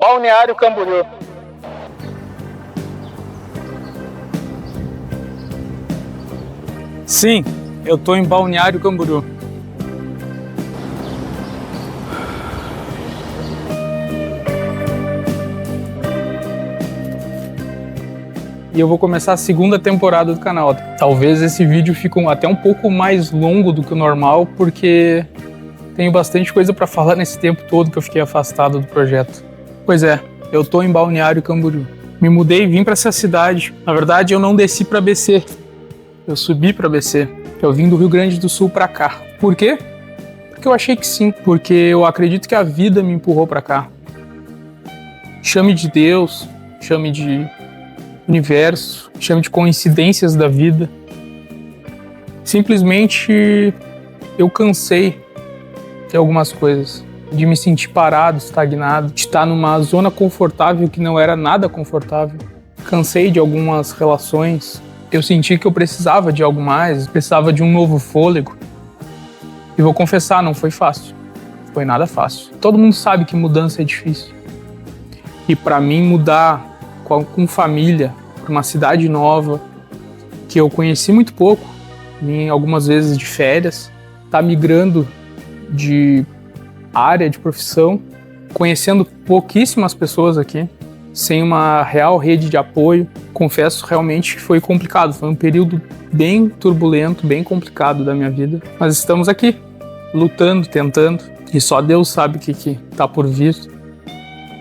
Balneário Camboriú. Sim, eu tô em Balneário Camboriú. E eu vou começar a segunda temporada do canal. Talvez esse vídeo fique até um pouco mais longo do que o normal, porque tenho bastante coisa para falar nesse tempo todo que eu fiquei afastado do projeto. Pois é, eu tô em Balneário Camboriú. Me mudei e vim para essa cidade. Na verdade, eu não desci para BC. Eu subi para BC. Eu vim do Rio Grande do Sul para cá. Por quê? Porque eu achei que sim. Porque eu acredito que a vida me empurrou para cá. Chame de Deus, chame de universo, chame de coincidências da vida. Simplesmente eu cansei de algumas coisas. De me sentir parado, estagnado, de estar numa zona confortável que não era nada confortável. Cansei de algumas relações. Eu senti que eu precisava de algo mais, precisava de um novo fôlego. E vou confessar, não foi fácil. Não foi nada fácil. Todo mundo sabe que mudança é difícil. E para mim mudar com família, para uma cidade nova, que eu conheci muito pouco, vim algumas vezes de férias, tá migrando de área, de profissão, conhecendo pouquíssimas pessoas aqui, sem uma real rede de apoio. Confesso realmente que foi complicado, foi um período bem turbulento, bem complicado da minha vida. Mas estamos aqui, lutando, tentando, e só Deus sabe o que tá por vir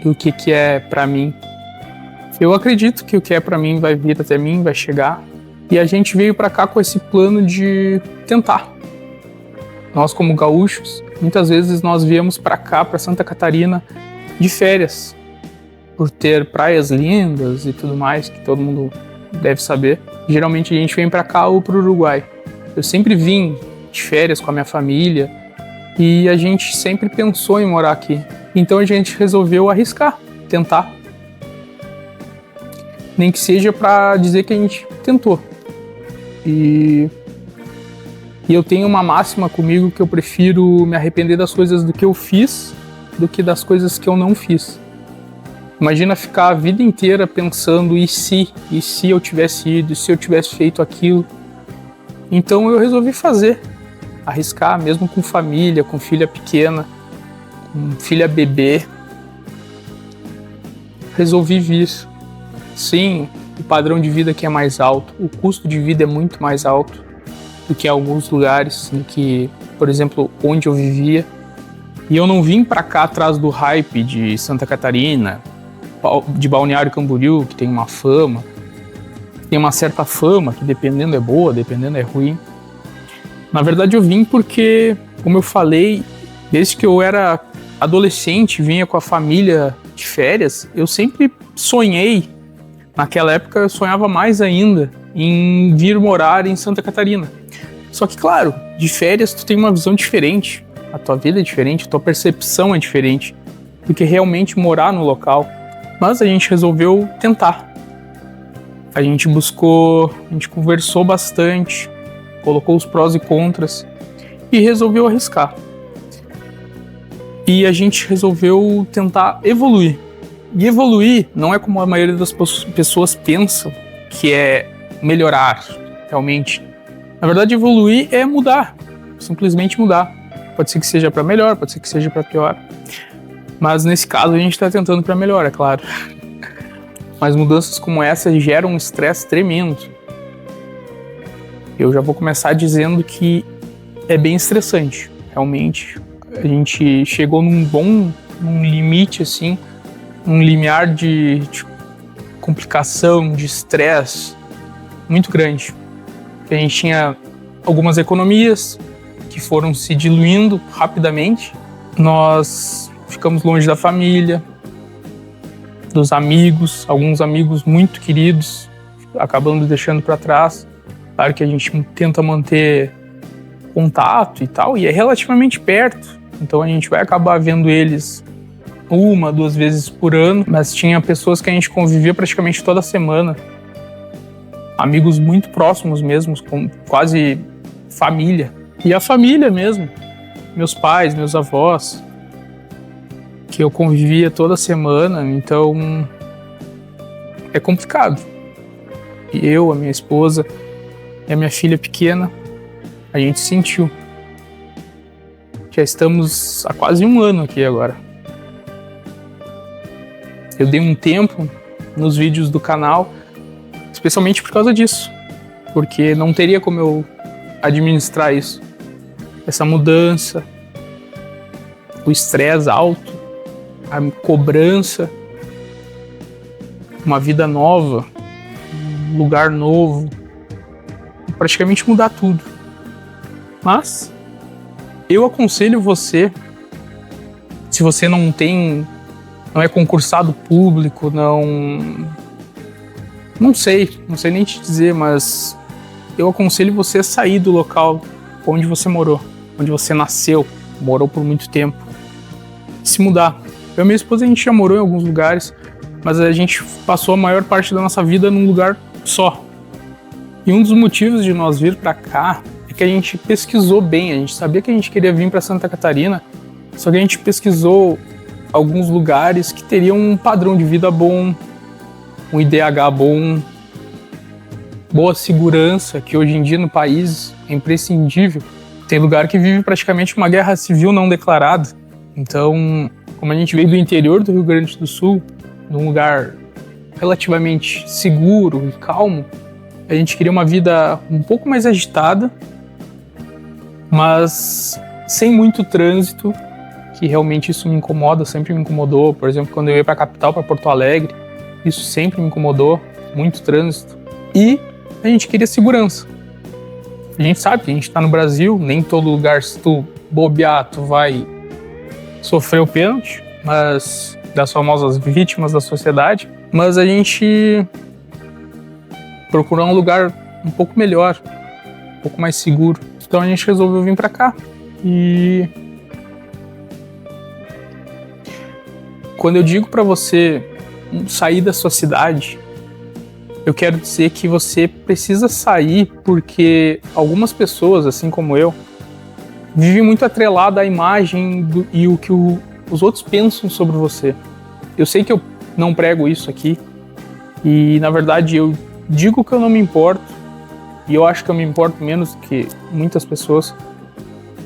e o que é pra mim. Eu acredito que o que é pra mim vai vir até mim, vai chegar. E a gente veio pra cá com esse plano de tentar. Nós, como gaúchos, muitas vezes nós viemos pra cá, pra Santa Catarina, de férias. Por ter praias lindas e tudo mais, que todo mundo deve saber. Geralmente a gente vem pra cá ou pro Uruguai. Eu sempre vim de férias com a minha família e a gente sempre pensou em morar aqui. Então a gente resolveu arriscar, tentar. Nem que seja pra dizer que a gente tentou. E eu tenho uma máxima comigo que eu prefiro me arrepender das coisas do que eu fiz do que das coisas que eu não fiz. Imagina ficar a vida inteira pensando e se eu tivesse ido, e se eu tivesse feito aquilo. Então eu resolvi fazer, arriscar, mesmo com família, com filha pequena, com filha bebê. Resolvi vir. Sim, o padrão de vida aqui é mais alto, o custo de vida é muito mais alto do que em alguns lugares, do que, por exemplo, onde eu vivia. E eu não vim pra cá atrás do hype de Santa Catarina, de Balneário Camboriú, que tem uma fama, tem uma certa fama, que dependendo é boa, dependendo é ruim. Na verdade eu vim porque, como eu falei, desde que eu era adolescente, vinha com a família de férias, eu sempre sonhei, naquela época eu sonhava mais ainda, em vir morar em Santa Catarina. Só que, claro, de férias tu tem uma visão diferente, a tua vida é diferente, a tua percepção é diferente do que realmente morar no local. Mas a gente resolveu tentar. A gente buscou, a gente conversou bastante, colocou os prós e contras e resolveu arriscar. E a gente resolveu tentar evoluir. E evoluir não é como a maioria das pessoas pensam, que é melhorar, realmente. Na verdade, evoluir é mudar, simplesmente mudar. Pode ser que seja para melhor, pode ser que seja para pior. Mas nesse caso a gente está tentando para melhor, é claro. Mas mudanças como essa geram um estresse tremendo. Eu já vou começar dizendo que é bem estressante, realmente. A gente chegou num limite, assim, um limiar de complicação, de estresse muito grande. A gente tinha algumas economias que foram se diluindo rapidamente. Nós ficamos longe da família, dos amigos, alguns amigos muito queridos, acabando deixando para trás. Claro que a gente tenta manter contato e tal, e é relativamente perto, então a gente vai acabar vendo eles 1, 2 vezes por ano, mas tinha pessoas que a gente convivia praticamente toda semana, amigos muito próximos mesmo, com quase família. E a família mesmo, meus pais, meus avós. que eu convivia toda semana, então é complicado. E eu, a minha esposa e a minha filha pequena, a gente sentiu. Já estamos há quase 1 ano aqui agora. Eu dei um tempo nos vídeos do canal, especialmente por causa disso, porque não teria como eu administrar isso. Essa mudança, o estresse alto, a cobrança, uma vida nova, um lugar novo, praticamente mudar tudo. Mas eu aconselho você, se você não é concursado público, não sei nem te dizer, mas eu aconselho você a sair do local onde você morou, onde você nasceu, morou por muito tempo, se mudar. Eu e minha esposa, a gente já morou em alguns lugares, mas a gente passou a maior parte da nossa vida num lugar só. E um dos motivos de nós vir para cá é que a gente pesquisou bem, a gente sabia que a gente queria vir para Santa Catarina, só que a gente pesquisou alguns lugares que teriam um padrão de vida bom, um IDH bom, boa segurança, que hoje em dia no país é imprescindível. Tem lugar que vive praticamente uma guerra civil não declarada. Então, como a gente veio do interior do Rio Grande do Sul, num lugar relativamente seguro e calmo, a gente queria uma vida um pouco mais agitada, mas sem muito trânsito, que realmente isso me incomoda, sempre me incomodou. Por exemplo, quando eu ia para a capital, para Porto Alegre, isso sempre me incomodou, muito trânsito. E a gente queria segurança. A gente sabe que a gente está no Brasil, nem todo lugar, se tu bobear, tu vai sofrer o pênalti, mas das famosas vítimas da sociedade. Mas a gente procurou um lugar um pouco melhor, um pouco mais seguro. Então a gente resolveu vir para cá. E quando eu digo para você sair da sua cidade, eu quero dizer que você precisa sair porque algumas pessoas, assim como eu, vivem muito atrelado à imagem e o que os outros pensam sobre você. Eu sei que eu não prego isso aqui e, na verdade, eu digo que eu não me importo e eu acho que eu me importo menos do que muitas pessoas,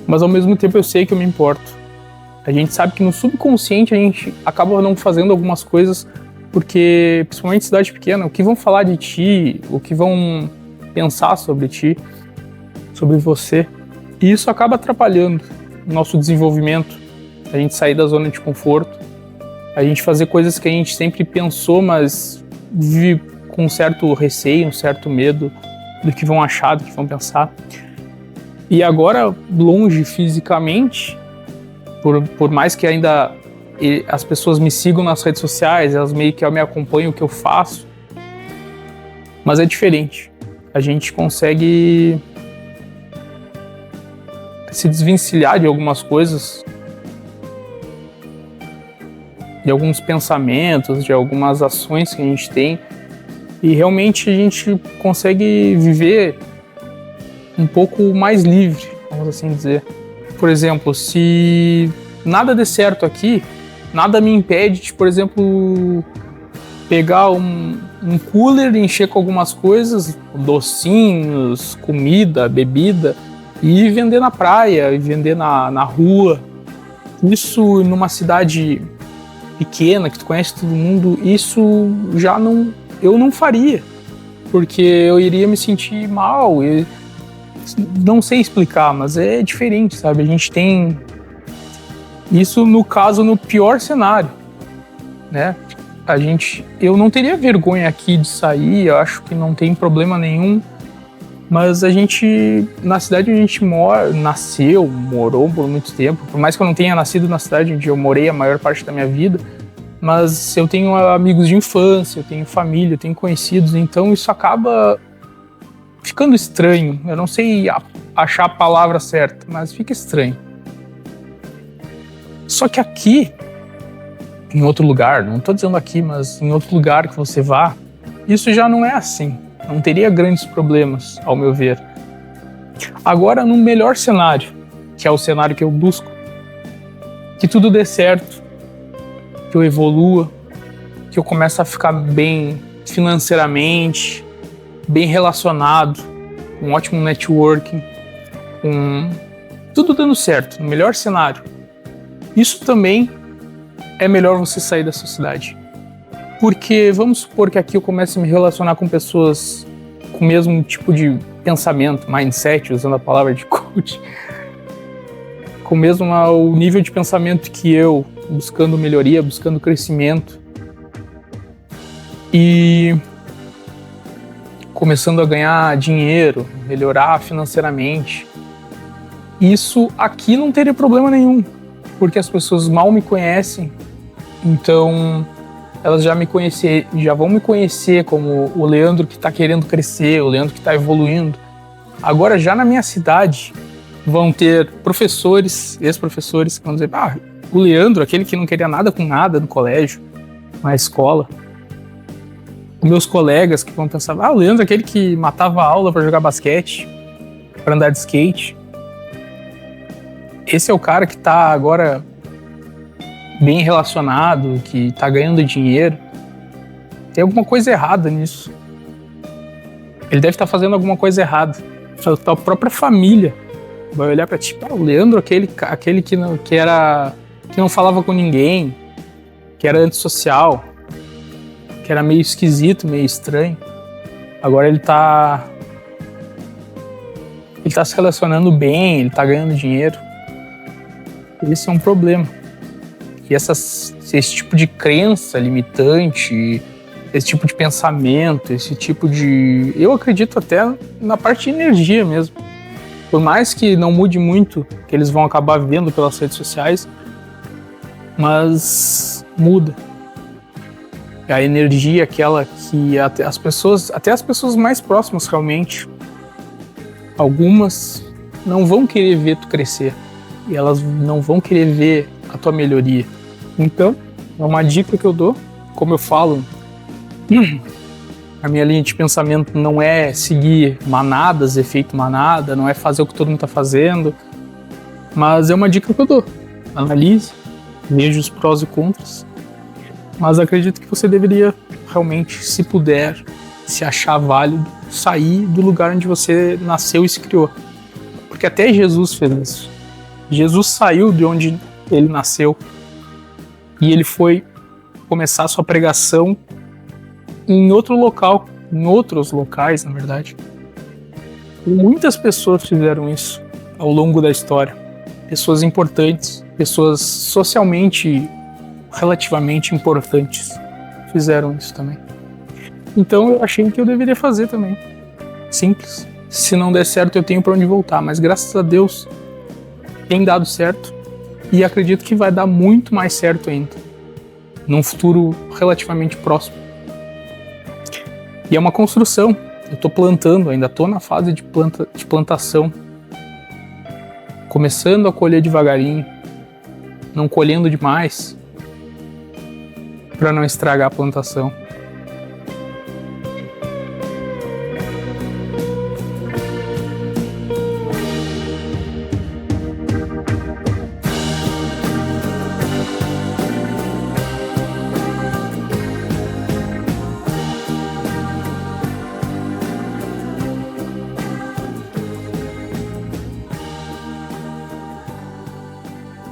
mas ao mesmo tempo eu sei que eu me importo. A gente sabe que no subconsciente a gente acaba não fazendo algumas coisas porque, principalmente em cidade pequena, o que vão falar de ti, o que vão pensar sobre ti, sobre você, e isso acaba atrapalhando o nosso desenvolvimento, a gente sair da zona de conforto, a gente fazer coisas que a gente sempre pensou, mas vive com um certo receio, um certo medo do que vão achar, do que vão pensar. E agora, longe fisicamente, por mais que ainda as pessoas me sigam nas redes sociais, elas meio que me acompanham o que eu faço, mas é diferente. A gente consegue se desvencilhar de algumas coisas, de alguns pensamentos, de algumas ações que a gente tem, e realmente a gente consegue viver um pouco mais livre, vamos assim dizer. Por exemplo, se nada der certo aqui, nada me impede de, por exemplo, pegar um cooler, encher com algumas coisas, docinhos, comida, bebida, e vender na praia, e vender na rua. Isso numa cidade pequena, que tu conhece todo mundo, isso já eu não faria, porque eu iria me sentir mal. Eu não sei explicar, mas é diferente, sabe? A gente tem isso no caso, no pior cenário, né? Eu não teria vergonha aqui de sair, eu acho que não tem problema nenhum, mas a gente, na cidade onde a gente morou por muito tempo, por mais que eu não tenha nascido na cidade onde eu morei a maior parte da minha vida, mas eu tenho amigos de infância, eu tenho família, eu tenho conhecidos, então isso acaba ficando estranho. Eu não sei achar a palavra certa, mas fica estranho. Só que aqui, em outro lugar, não estou dizendo aqui, mas em outro lugar que você vá, isso já não é assim. Não teria grandes problemas, ao meu ver. Agora, no melhor cenário, que é o cenário que eu busco, que tudo dê certo, que eu evolua, que eu comece a ficar bem financeiramente, bem relacionado, com um ótimo networking, com tudo dando certo, no melhor cenário. Isso também é melhor você sair da sociedade. Porque vamos supor que aqui eu comece a me relacionar com pessoas com o mesmo tipo de pensamento, mindset, usando a palavra de coach, com o mesmo o nível de pensamento que eu, buscando melhoria, buscando crescimento e começando a ganhar dinheiro, melhorar financeiramente. Isso aqui não teria problema nenhum, porque as pessoas mal me conhecem, então elas já vão me conhecer como o Leandro que está querendo crescer, o Leandro que está evoluindo. Agora, já na minha cidade, vão ter professores, ex-professores, que vão dizer: o Leandro, aquele que não queria nada com nada no colégio, na escola. Meus colegas que vão pensar: o Leandro, aquele que matava a aula para jogar basquete, para andar de skate. Esse é o cara que está agora bem relacionado, que está ganhando dinheiro. Tem alguma coisa errada nisso. Ele deve estar fazendo alguma coisa errada. A própria família vai olhar para ti: o Leandro, aquele que não falava com ninguém, que era antissocial, que era meio esquisito, meio estranho. Agora ele tá se relacionando bem, ele tá ganhando dinheiro. Esse é um problema. E esse tipo de crença limitante, esse tipo de pensamento, esse tipo de... Eu acredito até na parte de energia mesmo. Por mais que não mude muito, que eles vão acabar vendo pelas redes sociais, mas muda. A energia, aquela que até as pessoas mais próximas realmente, algumas não vão querer ver tu crescer. E elas não vão querer ver a tua melhoria. Então, é uma dica que eu dou, como eu falo, a minha linha de pensamento não é seguir manadas, efeito manada, não é fazer o que todo mundo está fazendo, mas é uma dica que eu dou. Analise, veja os prós e contras, mas acredito que você deveria realmente, se puder, se achar válido, sair do lugar onde você nasceu e se criou. Porque até Jesus fez isso. Jesus saiu de onde ele nasceu e ele foi começar a sua pregação em outro local, em outros locais, na verdade. E muitas pessoas fizeram isso ao longo da história. Pessoas importantes, pessoas socialmente relativamente importantes fizeram isso também. Então eu achei que eu deveria fazer também. Simples. Se não der certo, eu tenho para onde voltar, mas graças a Deus tem dado certo e acredito que vai dar muito mais certo ainda, num futuro relativamente próximo. E é uma construção. Eu estou plantando, ainda estou na fase de plantação, começando a colher devagarinho, não colhendo demais, para não estragar a plantação.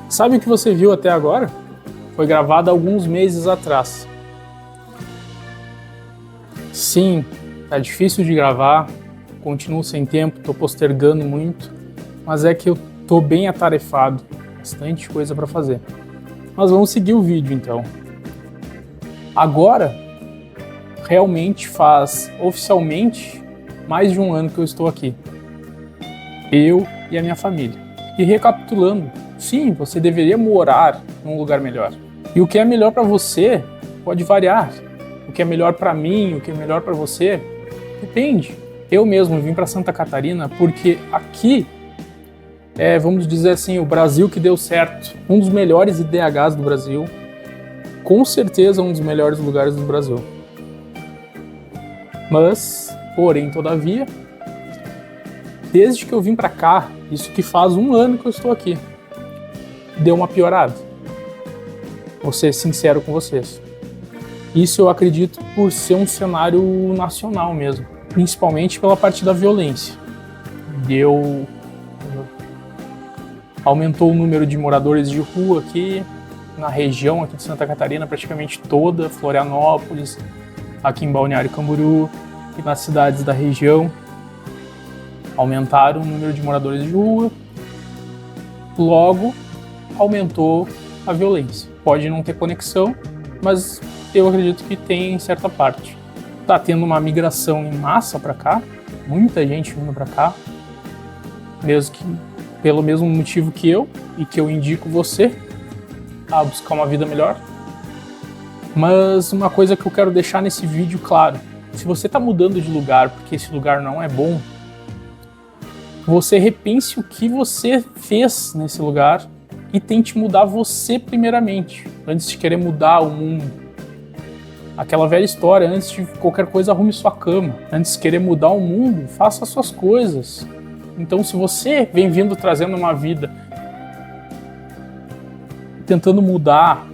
Sabe o que você viu até agora? Foi gravado alguns meses atrás. Sim, tá difícil de gravar, continuo sem tempo, tô postergando muito, mas é que eu tô bem atarefado, bastante coisa para fazer. Mas vamos seguir o vídeo então. Agora, realmente faz oficialmente mais de um ano que eu estou aqui. Eu e a minha família. E recapitulando, sim, você deveria morar num lugar melhor. E o que é melhor para você pode variar. O que é melhor para mim, o que é melhor para você, depende. Eu mesmo vim para Santa Catarina porque aqui vamos dizer assim, o Brasil que deu certo. Um dos melhores IDHs do Brasil. Com certeza um dos melhores lugares do Brasil. Mas, porém, todavia, desde que eu vim para cá, isso que faz um ano que eu estou aqui, deu uma piorada. Vou ser sincero com vocês. Isso eu acredito por ser um cenário nacional mesmo, principalmente pela parte da violência. Aumentou o número de moradores de rua aqui na região aqui de Santa Catarina, praticamente toda, Florianópolis, aqui em Balneário Camboriú e nas cidades da região. Aumentaram o número de moradores de rua, logo aumentou a violência. Pode não ter conexão, mas eu acredito que tem em certa parte. Tá tendo uma migração em massa para cá, muita gente vindo para cá, mesmo que pelo mesmo motivo que eu, e que eu indico você a buscar uma vida melhor. Mas uma coisa que eu quero deixar nesse vídeo claro, se você está mudando de lugar porque esse lugar não é bom, você repense o que você fez nesse lugar e tente mudar você primeiramente, antes de querer mudar o mundo. Aquela velha história, antes de qualquer coisa arrume sua cama, antes de querer mudar o mundo, faça as suas coisas. Então, se você vem vindo trazendo uma vida, tentando mudar,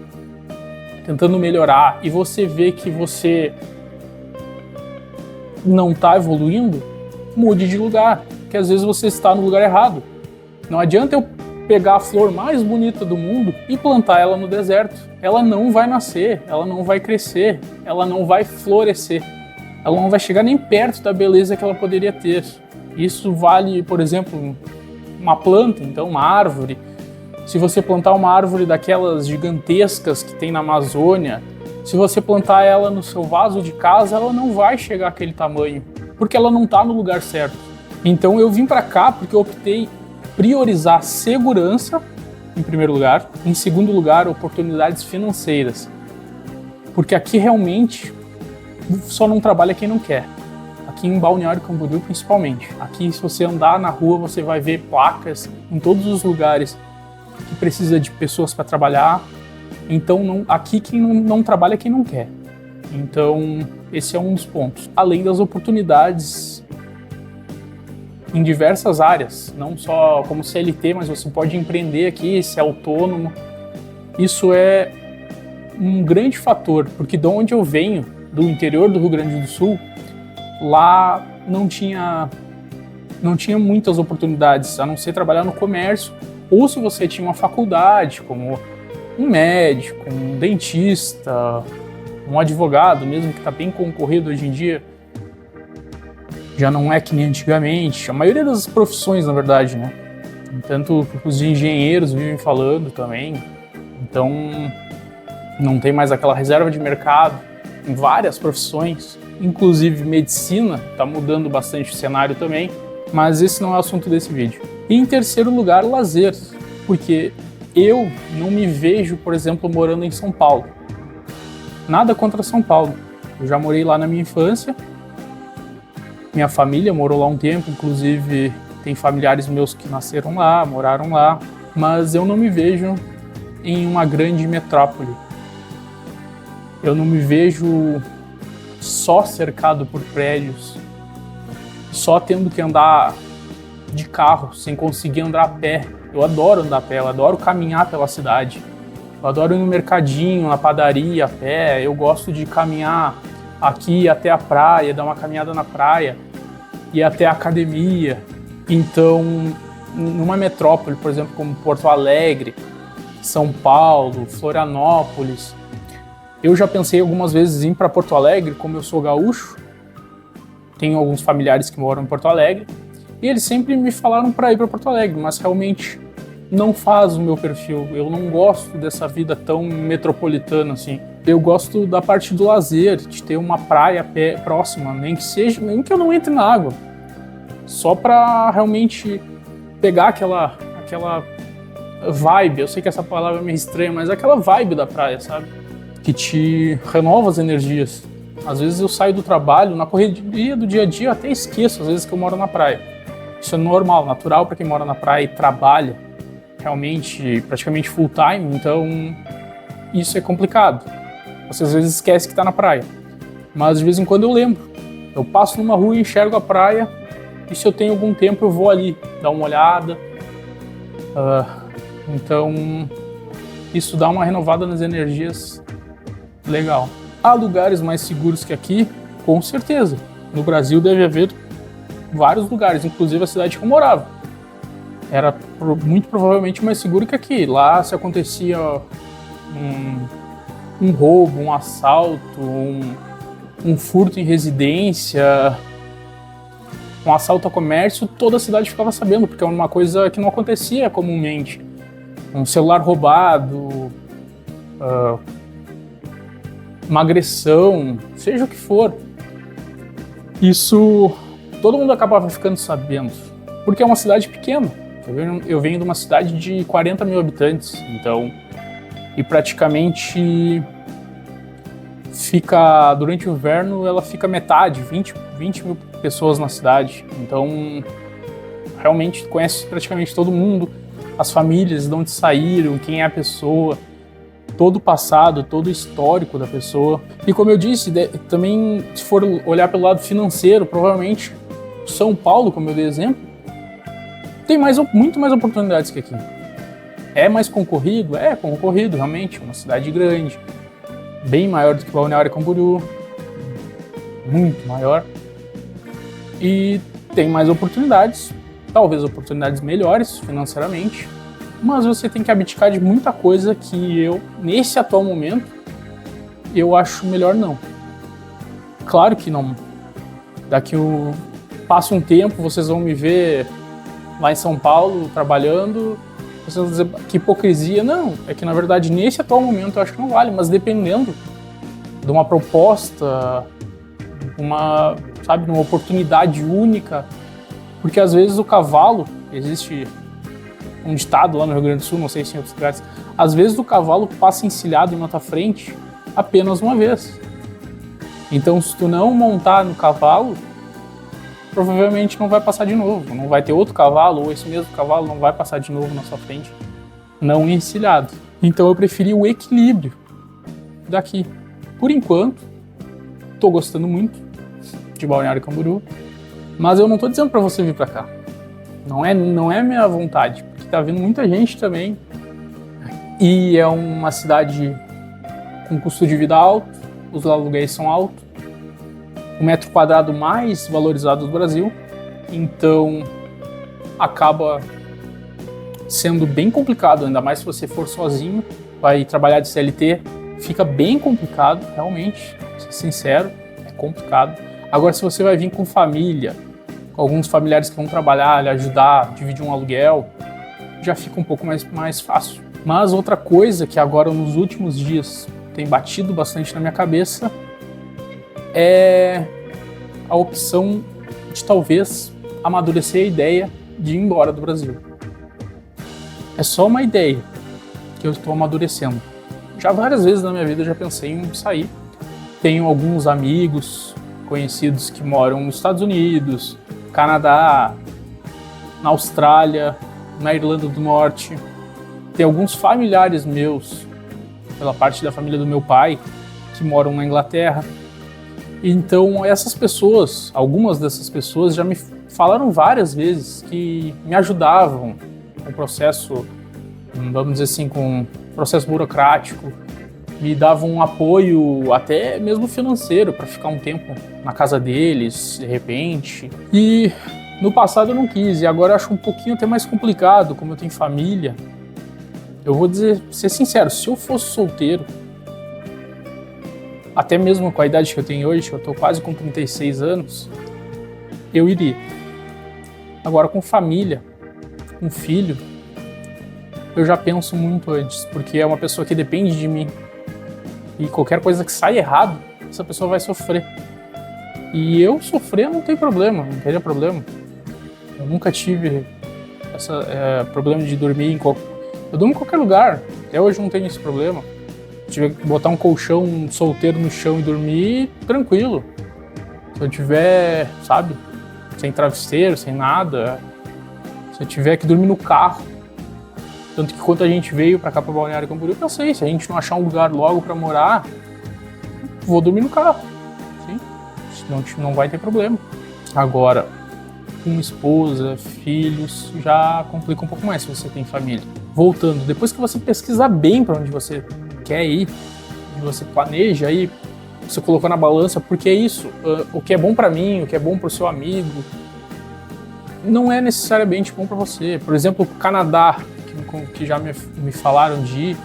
tentando melhorar, e você vê que você não está evoluindo, mude de lugar, porque às vezes você está no lugar errado. Não adianta eu pegar a flor mais bonita do mundo e plantar ela no deserto. Ela não vai nascer, ela não vai crescer, ela não vai florescer. Ela não vai chegar nem perto da beleza que ela poderia ter. Isso vale, por exemplo, uma planta, então uma árvore. Se você plantar uma árvore daquelas gigantescas que tem na Amazônia, se você plantar ela no seu vaso de casa, ela não vai chegar àquele tamanho, porque ela não está no lugar certo. Então eu vim para cá porque eu optei priorizar segurança em primeiro lugar, em segundo lugar oportunidades financeiras, porque aqui realmente só não trabalha quem não quer. Aqui em Balneário Camboriú principalmente. Aqui, se você andar na rua, você vai ver placas em todos os lugares que precisa de pessoas para trabalhar. Então, aqui quem não trabalha é quem não quer. Então, esse é um dos pontos. Além das oportunidades em diversas áreas, não só como CLT, mas você pode empreender aqui, ser autônomo. Isso é um grande fator, porque de onde eu venho, do interior do Rio Grande do Sul, lá não tinha muitas oportunidades, a não ser trabalhar no comércio, ou se você tinha uma faculdade, como um médico, um dentista, um advogado, mesmo que está bem concorrido hoje em dia, já não é que nem antigamente. A maioria das profissões, na verdade, né? Tanto os engenheiros vivem falando também, então não tem mais aquela reserva de mercado em várias profissões. Inclusive medicina está mudando bastante o cenário também, mas esse não é o assunto desse vídeo. E em terceiro lugar, lazer, porque eu não me vejo, por exemplo, morando em São Paulo. Nada contra São Paulo, eu já morei lá na minha infância, minha família morou lá um tempo, inclusive tem familiares meus que nasceram lá, moraram lá, mas eu não me vejo em uma grande metrópole. Eu não me vejo só cercado por prédios, só tendo que andar de carro, sem conseguir andar a pé. Eu adoro andar a pé, eu adoro caminhar pela cidade. Eu adoro ir no mercadinho, na padaria, a pé. Eu gosto de caminhar aqui até a praia, dar uma caminhada na praia, ir até a academia. Então, numa metrópole, por exemplo, como Porto Alegre, São Paulo, Florianópolis, eu já pensei algumas vezes em ir para Porto Alegre, como eu sou gaúcho, tenho alguns familiares que moram em Porto Alegre, e eles sempre me falaram para ir para Porto Alegre, mas realmente não faz o meu perfil. Eu não gosto dessa vida tão metropolitana assim. Eu gosto da parte do lazer, de ter uma praia próxima, nem que eu não entre na água, só para realmente pegar aquela vibe. Eu sei que essa palavra é meio estranha, mas aquela vibe da praia, sabe? Que te renova as energias. Às vezes eu saio do trabalho, na correria do dia a dia, eu até esqueço, às vezes, que eu moro na praia. Isso é normal, natural para quem mora na praia e trabalha realmente, praticamente full time, então isso é complicado. Você às vezes esquece que está na praia, mas de vez em quando eu lembro. Eu passo numa rua e enxergo a praia, e se eu tenho algum tempo eu vou ali dar uma olhada. Então isso dá uma renovada nas energias legal. Há lugares mais seguros que aqui? Com certeza. No Brasil deve haver vários lugares, inclusive a cidade que eu morava. Era muito provavelmente mais seguro que aqui. Lá se acontecia um roubo, um assalto, um furto em residência, um assalto a comércio, toda a cidade ficava sabendo, porque é uma coisa que não acontecia comumente. Um celular roubado, uma agressão, seja o que for. Isso todo mundo acabava ficando sabendo, porque é uma cidade pequena. Eu venho de uma cidade de 40 mil habitantes, então, e praticamente fica, durante o inverno, ela fica metade, 20 mil pessoas na cidade. Então, realmente conhece praticamente todo mundo, as famílias, de onde saíram, quem é a pessoa, todo o passado, todo o histórico da pessoa. E como eu disse, também, se for olhar pelo lado financeiro, provavelmente São Paulo, como eu dei exemplo, tem muito mais oportunidades que aqui. É mais concorrido? É concorrido, realmente. Uma cidade grande, bem maior do que Balneário Camboriú, muito maior. E tem mais oportunidades, talvez oportunidades melhores financeiramente, mas você tem que abdicar de muita coisa que eu, nesse atual momento, eu acho melhor não. Claro que não. Passa um tempo, vocês vão me ver lá em São Paulo, trabalhando, vocês vão dizer que hipocrisia. Não, é que na verdade nesse atual momento eu acho que não vale, mas dependendo de uma proposta, de uma oportunidade única, porque às vezes o cavalo, existe um ditado lá no Rio Grande do Sul, não sei se em outros lugares, às vezes o cavalo passa encilhado na tua frente apenas uma vez. Então se tu não montar no cavalo, provavelmente não vai passar de novo, não vai ter outro cavalo, ou esse mesmo cavalo não vai passar de novo na sua frente, não encilhado. Então eu preferi o equilíbrio daqui. Por enquanto, tô gostando muito de Balneário Camboriú, mas eu não tô dizendo para você vir para cá. Não é minha vontade, porque tá vindo muita gente também, e é uma cidade com custo de vida alto, os aluguéis são altos, o metro quadrado mais valorizado do Brasil, então acaba sendo bem complicado, ainda mais se você for sozinho, vai trabalhar de CLT, fica bem complicado, realmente, pra ser sincero, é complicado. Agora, se você vai vir com família, com alguns familiares que vão trabalhar, lhe ajudar, dividir um aluguel, já fica um pouco mais fácil. Mas outra coisa que agora nos últimos dias tem batido bastante na minha cabeça é a opção de talvez amadurecer a ideia de ir embora do Brasil. É só uma ideia que eu estou amadurecendo. Já várias vezes na minha vida eu já pensei em sair. Tenho alguns amigos, conhecidos que moram nos Estados Unidos, Canadá, na Austrália, na Irlanda do Norte. Tem alguns familiares meus, pela parte da família do meu pai, que moram na Inglaterra. Então essas pessoas, algumas dessas pessoas já me falaram várias vezes que me ajudavam com o processo, vamos dizer assim, com o processo burocrático, me davam um apoio até mesmo financeiro para ficar um tempo na casa deles, de repente. E no passado eu não quis, e agora eu acho um pouquinho até mais complicado, como eu tenho família. Eu vou ser sincero, se eu fosse solteiro, até mesmo com a idade que eu tenho hoje, eu estou quase com 36 anos, eu iria. Agora com família, com filho, eu já penso muito antes, porque é uma pessoa que depende de mim. E qualquer coisa que saia errado, essa pessoa vai sofrer. E eu sofrer não tem problema, não teria problema. Eu nunca tive problema de dormir eu durmo em qualquer lugar, até hoje não tenho esse problema. Se tiver que botar um colchão solteiro no chão e dormir, tranquilo. Se eu tiver, sem travesseiro, sem nada, se eu tiver que dormir no carro. Tanto que quando a gente veio pra cá, pra Balneário Camboriú, eu pensei, se a gente não achar um lugar logo pra morar, vou dormir no carro. Sim, senão não vai ter problema. Agora, com esposa, filhos, já complica um pouco mais se você tem família. voltando, depois que você pesquisar bem para onde você quer ir, onde você planeja ir, você colocou na balança, porque é isso, o que é bom para mim, o que é bom para o seu amigo, não é necessariamente bom para você. Por exemplo, o Canadá, que já me falaram de ir.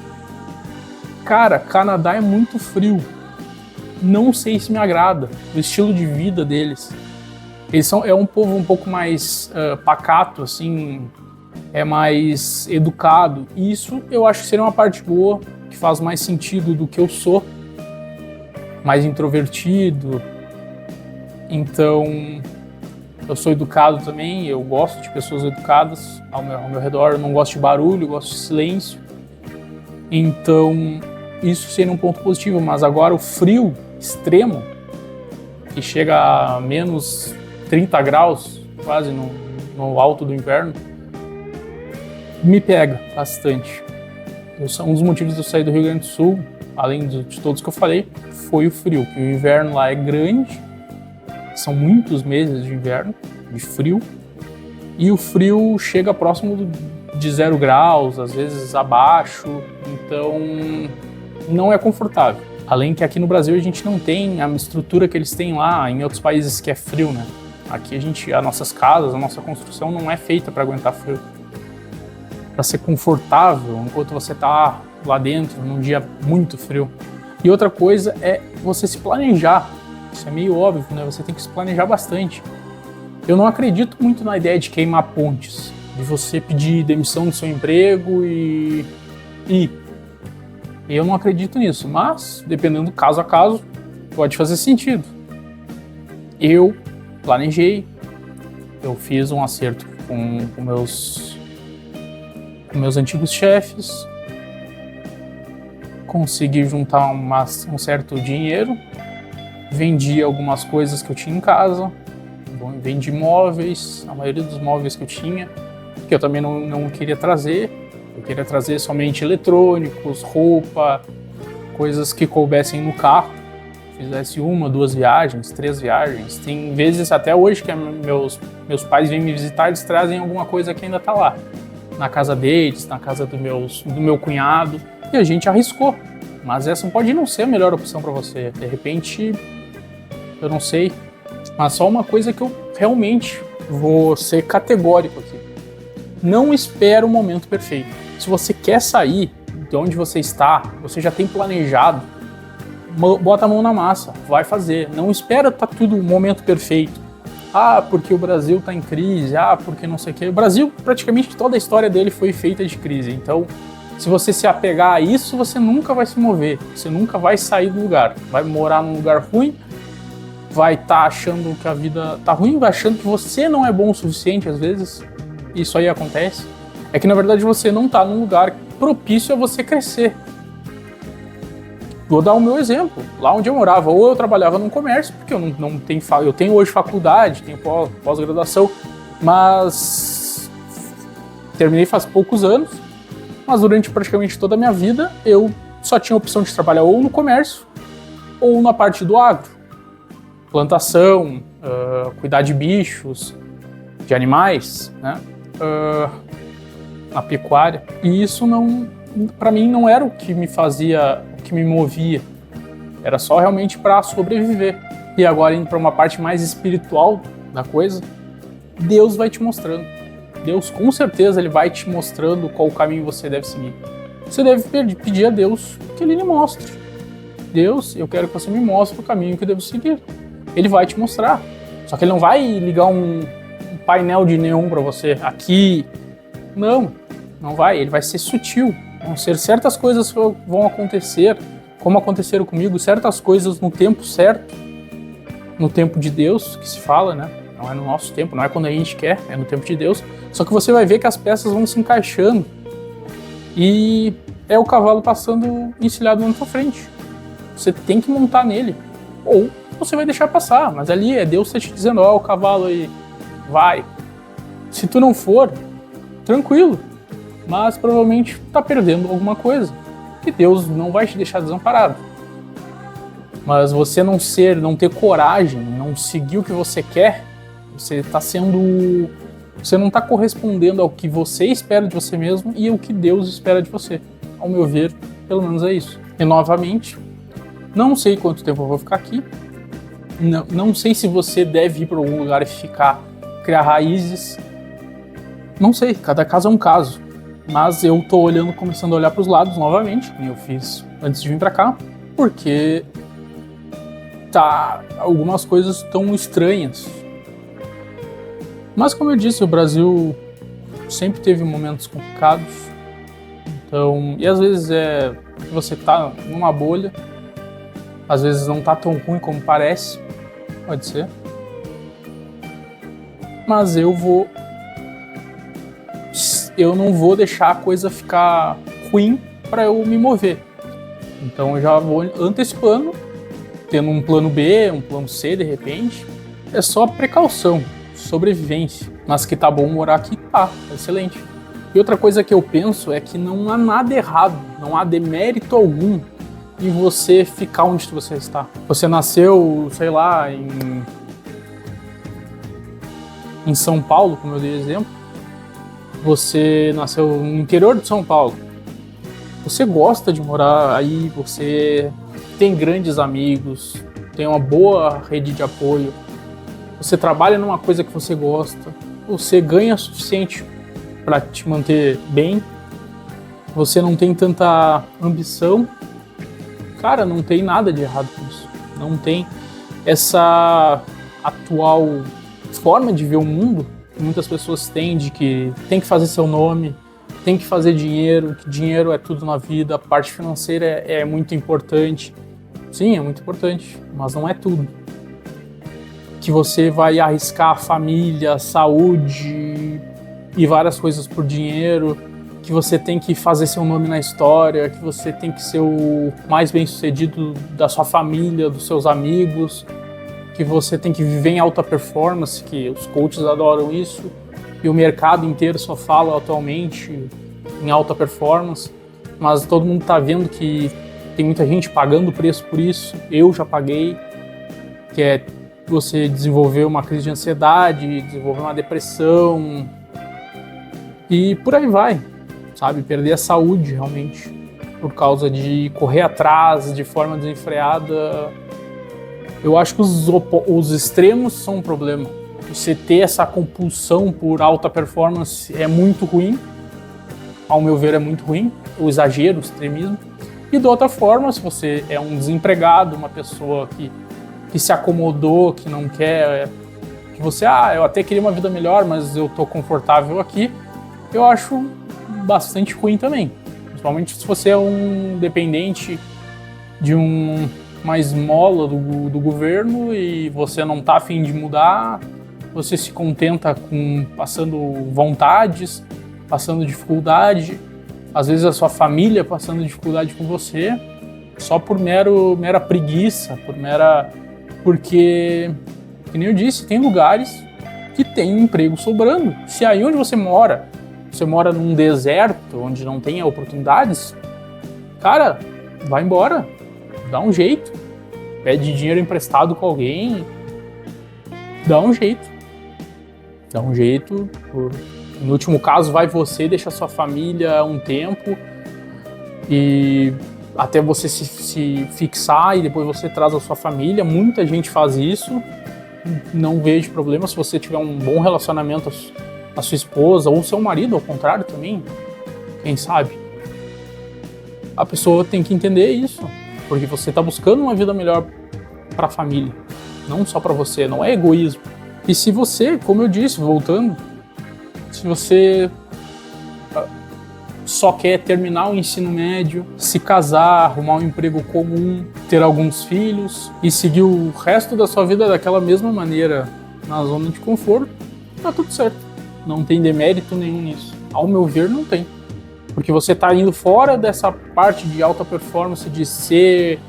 Cara, Canadá é muito frio. Não sei se me agrada o estilo de vida deles. É um povo um pouco mais pacato, assim, é mais educado. E isso eu acho que seria uma parte boa, que faz mais sentido do que eu sou, mais introvertido. Então, eu sou educado também, eu gosto de pessoas educadas ao meu redor, eu não gosto de barulho, eu gosto de silêncio. Então, isso seria um ponto positivo, mas agora o frio extremo, que chega a menos 30 graus, quase no alto do inverno, me pega bastante. Um dos motivos de eu sair do Rio Grande do Sul, além de todos que eu falei, foi o frio, que o inverno lá é grande, são muitos meses de inverno, de frio, e o frio chega próximo de 0 graus, às vezes abaixo, então não é confortável. Além que aqui no Brasil a gente não tem a estrutura que eles têm lá em outros países que é frio, né? Aqui as nossas casas, a nossa construção não é feita para aguentar frio. Para ser confortável enquanto você está lá dentro num dia muito frio. E outra coisa é você se planejar. Isso é meio óbvio, né? Você tem que se planejar bastante. Eu não acredito muito na ideia de queimar pontes, de você pedir demissão do seu emprego e eu não acredito nisso, mas dependendo caso a caso, pode fazer sentido. Eu planejei, eu fiz um acerto com meus antigos chefes, consegui juntar um certo dinheiro, vendi algumas coisas que eu tinha em casa, vendi móveis, a maioria dos móveis que eu tinha, que eu também não queria trazer. Eu queria trazer somente eletrônicos, roupa, coisas que coubessem no carro. Fizesse 1, 2 viagens, 3 viagens. Tem vezes até hoje que meus pais vêm me visitar, eles trazem alguma coisa que ainda está lá. Na casa deles, na casa do meu cunhado. E a gente arriscou. Mas essa pode não ser a melhor opção para você. De repente, eu não sei. Mas só uma coisa que eu realmente vou ser categórico aqui. Não espera o momento perfeito. Se você quer sair de onde você está, você já tem planejado, bota a mão na massa, vai fazer. Não espera estar tudo o momento perfeito. Ah, porque o Brasil está em crise, porque não sei o quê. O Brasil, praticamente toda a história dele foi feita de crise. Então, se você se apegar a isso, você nunca vai se mover. Você nunca vai sair do lugar. Vai morar num lugar ruim, vai estar achando que a vida está ruim, vai achando que você não é bom o suficiente às vezes. Isso aí acontece. É que na verdade você não está num lugar propício a você crescer. Vou dar o meu exemplo. Lá onde eu morava, ou eu trabalhava num comércio, porque eu tenho hoje faculdade, tenho pós-graduação, mas terminei faz poucos anos, mas durante praticamente toda a minha vida eu só tinha a opção de trabalhar ou no comércio ou na parte do agro. Plantação, cuidar de bichos, de animais, né? Na pecuária. E isso para mim não era o que me fazia, o que me movia. Era só realmente para sobreviver. E agora indo para uma parte mais espiritual da coisa, Deus vai te mostrando. Deus com certeza ele vai te mostrando qual caminho você deve seguir. Você deve pedir a Deus que ele lhe mostre. Deus, eu quero que você me mostre o caminho que eu devo seguir. Ele vai te mostrar. Só que ele não vai ligar um painel de neon para você aqui. Não vai. Ele vai ser sutil. Vão ser certas coisas que vão acontecer, como aconteceram comigo, certas coisas no tempo certo, no tempo de Deus, que se fala, né? Não é no nosso tempo, não é quando a gente quer, é no tempo de Deus. Só que você vai ver que as peças vão se encaixando e é o cavalo passando encilhado na sua frente. Você tem que montar nele. Ou você vai deixar passar, mas ali é Deus te dizendo, ó, o cavalo aí, vai. Se tu não for, tranquilo, mas provavelmente tá perdendo alguma coisa, que Deus não vai te deixar desamparado. Mas você não ter coragem, não seguir o que você quer, você tá sendo Você não está correspondendo ao que você espera de você mesmo e ao que Deus espera de você. Ao meu ver, pelo menos é isso. E novamente, não sei quanto tempo eu vou ficar aqui. Não sei se você deve ir para algum lugar e ficar, criar raízes. Não sei, cada caso é um caso. Mas eu tô olhando, começando a olhar para os lados novamente, como eu fiz antes de vir para cá, porque algumas coisas estão estranhas. Mas como eu disse, o Brasil sempre teve momentos complicados. Então, e às vezes você tá numa bolha, às vezes não tá tão ruim como parece, pode ser. Mas eu não vou deixar a coisa ficar ruim para eu me mover. Então eu já vou antecipando, tendo um plano B, um plano C de repente. É só precaução, sobrevivência. Mas que tá bom morar aqui, tá, excelente. E outra coisa que eu penso é que não há nada errado, não há demérito algum em você ficar onde você está. Você nasceu, sei lá, em São Paulo, como eu dei exemplo. Você nasceu no interior de São Paulo. Você gosta de morar aí, você tem grandes amigos, tem uma boa rede de apoio, você trabalha numa coisa que você gosta, você ganha o suficiente para te manter bem, você não tem tanta ambição. Cara, não tem nada de errado com isso. Não tem essa atual forma de ver o mundo que muitas pessoas têm, de que tem que fazer seu nome, tem que fazer dinheiro, que dinheiro é tudo na vida, a parte financeira é muito importante. Sim, é muito importante, mas não é tudo. Que você vai arriscar a família, a saúde e várias coisas por dinheiro, que você tem que fazer seu nome na história, que você tem que ser o mais bem-sucedido da sua família, dos seus amigos, que você tem que viver em alta performance, que os coaches adoram isso, e o mercado inteiro só fala atualmente em alta performance, mas todo mundo está vendo que tem muita gente pagando o preço por isso. Eu já paguei, que é você desenvolver uma crise de ansiedade, desenvolver uma depressão e por aí vai, sabe? Perder a saúde realmente por causa de correr atrás de forma desenfreada. Eu acho que os extremos são um problema. Você ter essa compulsão por alta performance é muito ruim, ao meu ver é muito ruim, o exagero, o extremismo. E de outra forma, se você é um desempregado, uma pessoa que se acomodou, que não quer, que você, eu até queria uma vida melhor, mas eu tô confortável aqui, eu acho bastante ruim também. Principalmente se você é um dependente de uma esmola do governo e você não tá a fim de mudar, você se contenta com passando vontades, passando dificuldade, às vezes a sua família passando dificuldade com você, só por mera preguiça, porque, que nem eu disse, tem lugares que tem emprego sobrando. Se aí onde você mora num deserto, onde não tem oportunidades, cara, vai embora, dá um jeito, pede dinheiro emprestado com alguém, dá um jeito. No último caso, vai você, deixa sua família um tempo e até você se fixar e depois você traz a sua família. Muita gente faz isso, não vejo problema se você tiver um bom relacionamento a sua esposa ou seu marido, ao contrário também, quem sabe. A pessoa tem que entender isso, porque você está buscando uma vida melhor para a família, não só para você, não é egoísmo. E se você, como eu disse, voltando, se você só quer terminar o ensino médio, se casar, arrumar um emprego comum, ter alguns filhos e seguir o resto da sua vida daquela mesma maneira, na zona de conforto, tá tudo certo. Não tem demérito nenhum nisso. Ao meu ver, não tem. Porque você tá indo fora dessa parte de alta performance, de ser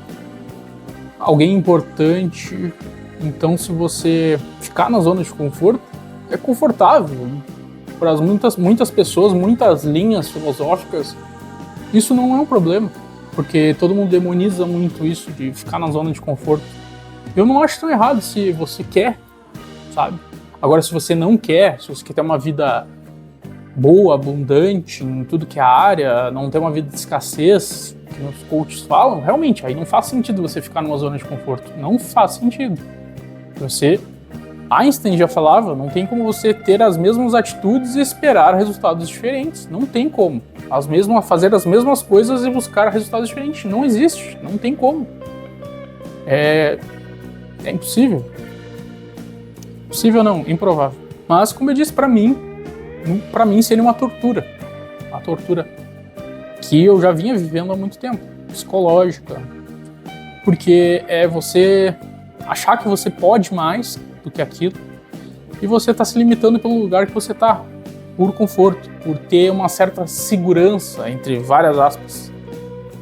alguém importante. Então, se você ficar na zona de conforto, é confortável. Para muitas pessoas, muitas linhas filosóficas, isso não é um problema, porque todo mundo demoniza muito isso de ficar na zona de conforto. Eu não acho tão errado se você quer, sabe? Agora, se você não quer, se você quer ter uma vida boa, abundante em tudo que é área, não ter uma vida de escassez, que os coaches falam, realmente, aí não faz sentido você ficar numa zona de conforto. Não faz sentido. Einstein já falava, não tem como você ter as mesmas atitudes e esperar resultados diferentes. Não tem como. Fazer as mesmas coisas e buscar resultados diferentes. Não existe. Não tem como. É impossível. Possível não, improvável. Mas, como eu disse, pra mim seria uma tortura. Uma tortura que eu já vinha vivendo há muito tempo. Psicológica. Porque é você achar que você pode mais do que aquilo, e você tá se limitando pelo lugar que você tá, por conforto, por ter uma certa segurança, entre várias aspas.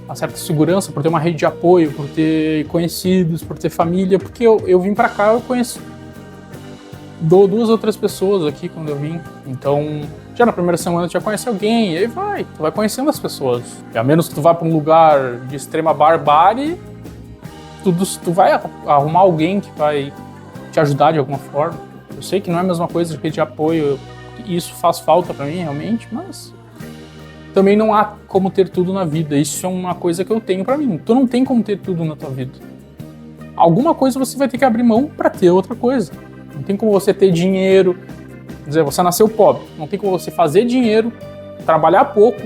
Uma certa segurança, por ter uma rede de apoio, por ter conhecidos, por ter família, porque eu vim pra cá, eu conheço duas ou três pessoas aqui quando eu vim, então já na primeira semana tu já conhece alguém, e aí tu vai conhecendo as pessoas, e a menos que tu vá pra um lugar de extrema barbárie, tu vai arrumar alguém que vai te ajudar de alguma forma. Eu sei que não é a mesma coisa de rede de apoio, isso faz falta pra mim realmente, mas também não há como ter tudo na vida. Isso é uma coisa que eu tenho pra mim. Tu não tem como ter tudo na tua vida. Alguma coisa você vai ter que abrir mão pra ter outra coisa. Não tem como você ter dinheiro, quer dizer, você nasceu pobre, não tem como você fazer dinheiro, trabalhar pouco,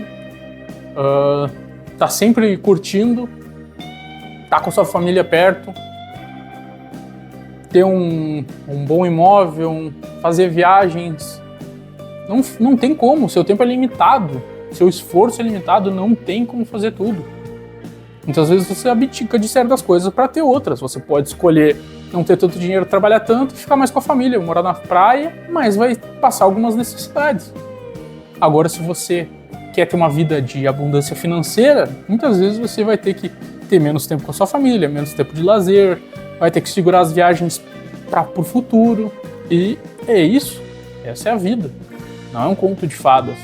tá sempre curtindo, tá com sua família perto, ter um bom imóvel, fazer viagens. Não tem como, seu tempo é limitado, seu esforço é limitado, não tem como fazer tudo. Muitas vezes você abdica de certas coisas para ter outras. Você pode escolher não ter tanto dinheiro, trabalhar tanto e ficar mais com a família, morar na praia, mas vai passar algumas necessidades. Agora, se você quer ter uma vida de abundância financeira, muitas vezes você vai ter que ter menos tempo com a sua família, menos tempo de lazer, vai ter que segurar as viagens para o futuro. E é isso. Essa é a vida. Não é um conto de fadas,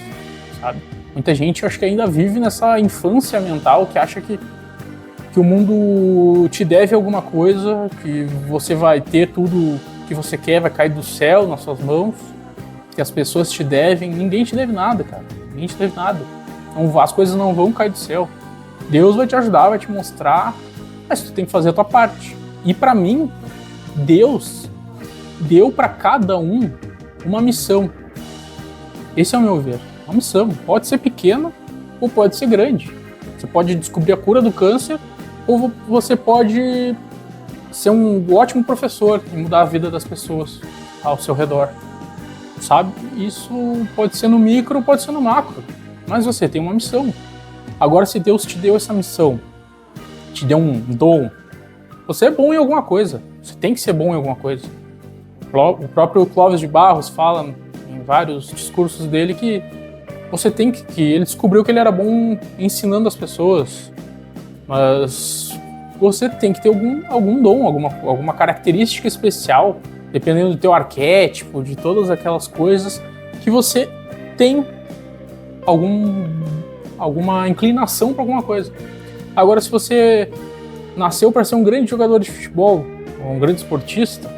sabe? Muita gente, eu acho que ainda vive nessa infância mental que acha que o mundo te deve alguma coisa, que você vai ter tudo que você quer, vai cair do céu nas suas mãos, que as pessoas te devem. Ninguém te deve nada, cara. Ninguém te deve nada. Não, as coisas não vão cair do céu. Deus vai te ajudar, vai te mostrar, mas tu tem que fazer a tua parte. E pra mim, Deus deu pra cada um uma missão. Esse é o meu ver. Uma missão. Pode ser pequena ou pode ser grande. Você pode descobrir a cura do câncer ou você pode ser um ótimo professor e mudar a vida das pessoas ao seu redor. Sabe? Isso pode ser no micro ou pode ser no macro. Mas você tem uma missão. Agora, se Deus te deu essa missão, te deu um dom, você é bom em alguma coisa. Você tem que ser bom em alguma coisa. O próprio Clóvis de Barros fala em vários discursos dele que ele descobriu que ele era bom ensinando as pessoas. Mas você tem que ter algum dom, alguma característica especial, dependendo do teu arquétipo, de todas aquelas coisas, que você tem alguma inclinação para alguma coisa. Agora, se você nasceu para ser um grande jogador de futebol, ou um grande esportista,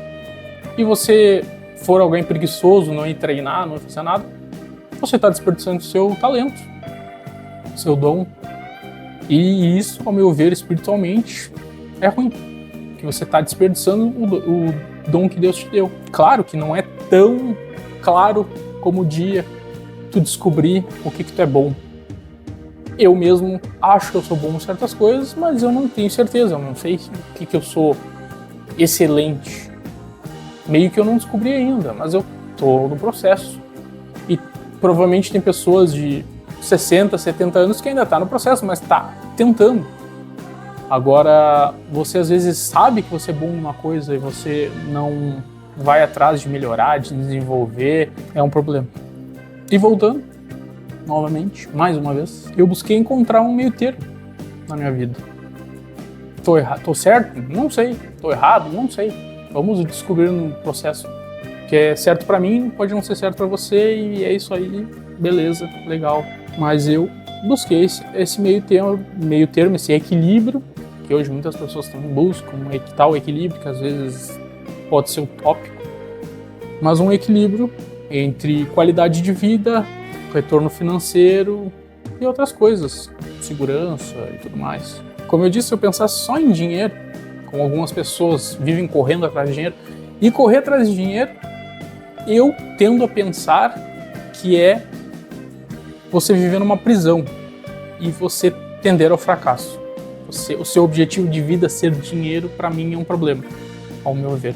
e você for alguém preguiçoso, não ir treinar, não ir fazer nada, você está desperdiçando seu talento, seu dom. E isso, ao meu ver, espiritualmente, é ruim. Que você está desperdiçando o dom que Deus te deu. Claro que não é tão claro como o dia tu descobrir o que tu é bom. Eu mesmo acho que eu sou bom em certas coisas, mas eu não tenho certeza, eu não sei o que eu sou excelente. Meio que eu não descobri ainda, mas eu tô no processo. E provavelmente tem pessoas de 60, 70 anos que ainda tá no processo, mas tá tentando. Agora, você às vezes sabe que você é bom em uma coisa e você não vai atrás de melhorar, de desenvolver, é um problema. E voltando, novamente, mais uma vez, eu busquei encontrar um meio termo na minha vida. Tô certo? Não sei. Tô errado? Não sei. Vamos descobrir no processo. O que é certo pra mim pode não ser certo pra você e é isso aí, beleza, legal. Mas eu busquei esse meio termo, esse equilíbrio, que hoje muitas pessoas também buscam, tal equilíbrio, que às vezes pode ser utópico, mas um equilíbrio entre qualidade de vida, retorno financeiro e outras coisas, segurança e tudo mais. Como eu disse, se eu pensasse só em dinheiro, como algumas pessoas vivem correndo atrás de dinheiro, e correr atrás de dinheiro, eu tendo a pensar que é você viver numa prisão e você tender ao fracasso. O seu objetivo de vida ser dinheiro, para mim, é um problema, ao meu ver.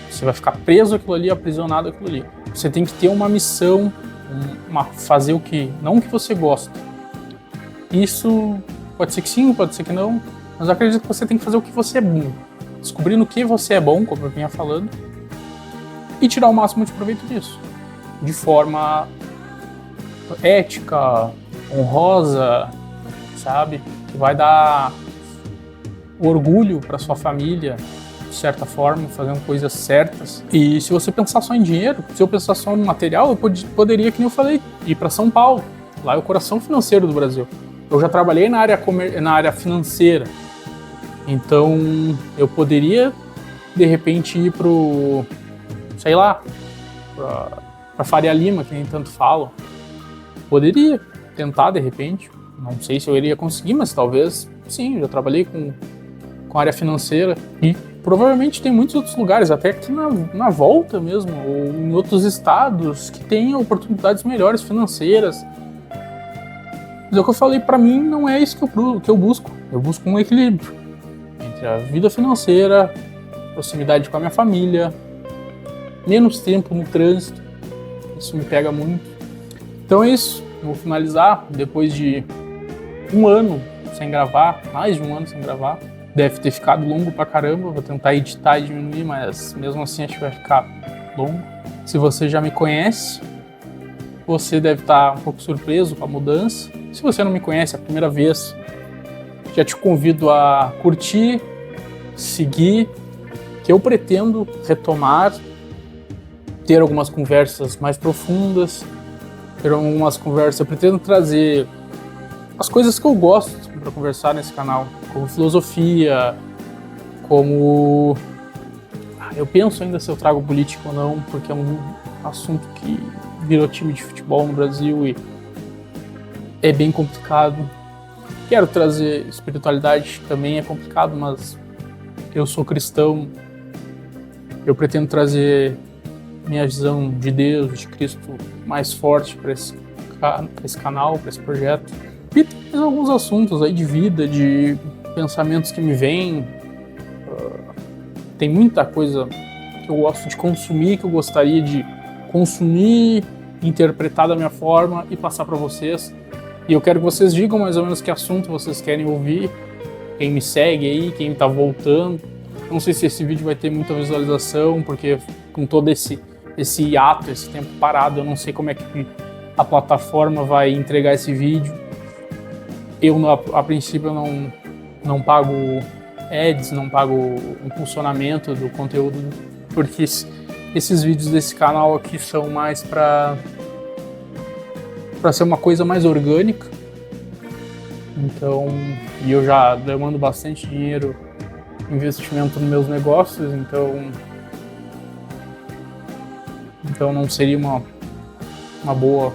Você vai ficar preso àquilo ali, aprisionado àquilo ali. Você tem que ter uma missão, fazer o que, não o que você gosta. Isso pode ser que sim, pode ser que não, mas eu acredito que você tem que fazer o que você é bom. Descobrir no que você é bom, como eu vinha falando, e tirar o máximo de proveito disso. De forma ética, honrosa, sabe? Que vai dar orgulho para sua família, de certa forma, fazendo coisas certas. E se você pensar só em dinheiro, se eu pensar só no material, eu poderia, que nem eu falei, ir para São Paulo. Lá é o coração financeiro do Brasil. Eu já trabalhei na área financeira, então eu poderia, de repente, ir pro, sei lá, pra Faria Lima, que nem tanto falam. Poderia tentar, de repente. Não sei se eu iria conseguir, mas talvez sim. Eu já trabalhei com área financeira e provavelmente tem muitos outros lugares, até aqui na volta mesmo, ou em outros estados, que têm oportunidades melhores financeiras. Mas é o que eu falei, pra mim não é isso que eu busco. Eu busco um equilíbrio entre a vida financeira, proximidade com a minha família, menos tempo no trânsito. Isso me pega muito. Então é isso. Eu vou finalizar depois de um ano sem gravar, mais de um ano sem gravar. Deve ter ficado longo pra caramba. Vou tentar editar e diminuir, mas mesmo assim acho que vai ficar longo. Se você já me conhece, você deve estar um pouco surpreso com a mudança. Se você não me conhece é a primeira vez, já te convido a curtir, seguir, que eu pretendo retomar, ter algumas conversas mais profundas, ter algumas conversas, eu pretendo trazer as coisas que eu gosto para conversar nesse canal, como filosofia, como... Eu penso ainda se eu trago política ou não, porque é um assunto que virou time de futebol no Brasil e é bem complicado. Quero trazer espiritualidade, também é complicado, mas eu sou cristão. Eu pretendo trazer minha visão de Deus, de Cristo, mais forte para esse canal, para esse projeto. E tem alguns assuntos aí de vida, de pensamentos que me vêm. Tem muita coisa que eu gosto de consumir, que eu gostaria de consumir, interpretar da minha forma e passar para vocês. E eu quero que vocês digam mais ou menos que assunto vocês querem ouvir, quem me segue aí, quem tá voltando. Não sei se esse vídeo vai ter muita visualização, porque com todo esse hiato, esse tempo parado, eu não sei como é que a plataforma vai entregar esse vídeo. Eu, a princípio, não pago ads, não pago impulsionamento do conteúdo, porque esses vídeos desse canal aqui são mais para ser uma coisa mais orgânica. Então, e eu já demando bastante dinheiro, investimento nos meus negócios, então não seria uma boa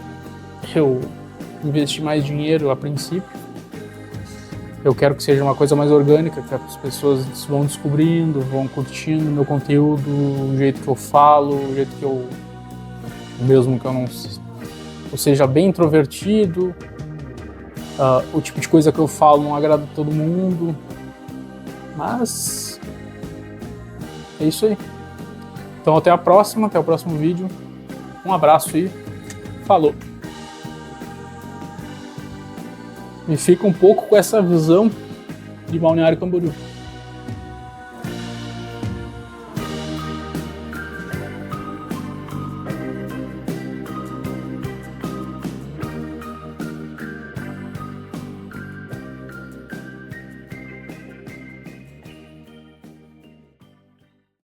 eu investir mais dinheiro a princípio. Eu quero que seja uma coisa mais orgânica, que as pessoas vão descobrindo, vão curtindo meu conteúdo, o jeito que eu falo, o jeito que eu... Mesmo que eu seja bem introvertido, o tipo de coisa que eu falo não agrada a todo mundo, mas é isso aí. Então até a próxima, até o próximo vídeo. Um abraço e falou! E fica um pouco com essa visão de Balneário Camboriú.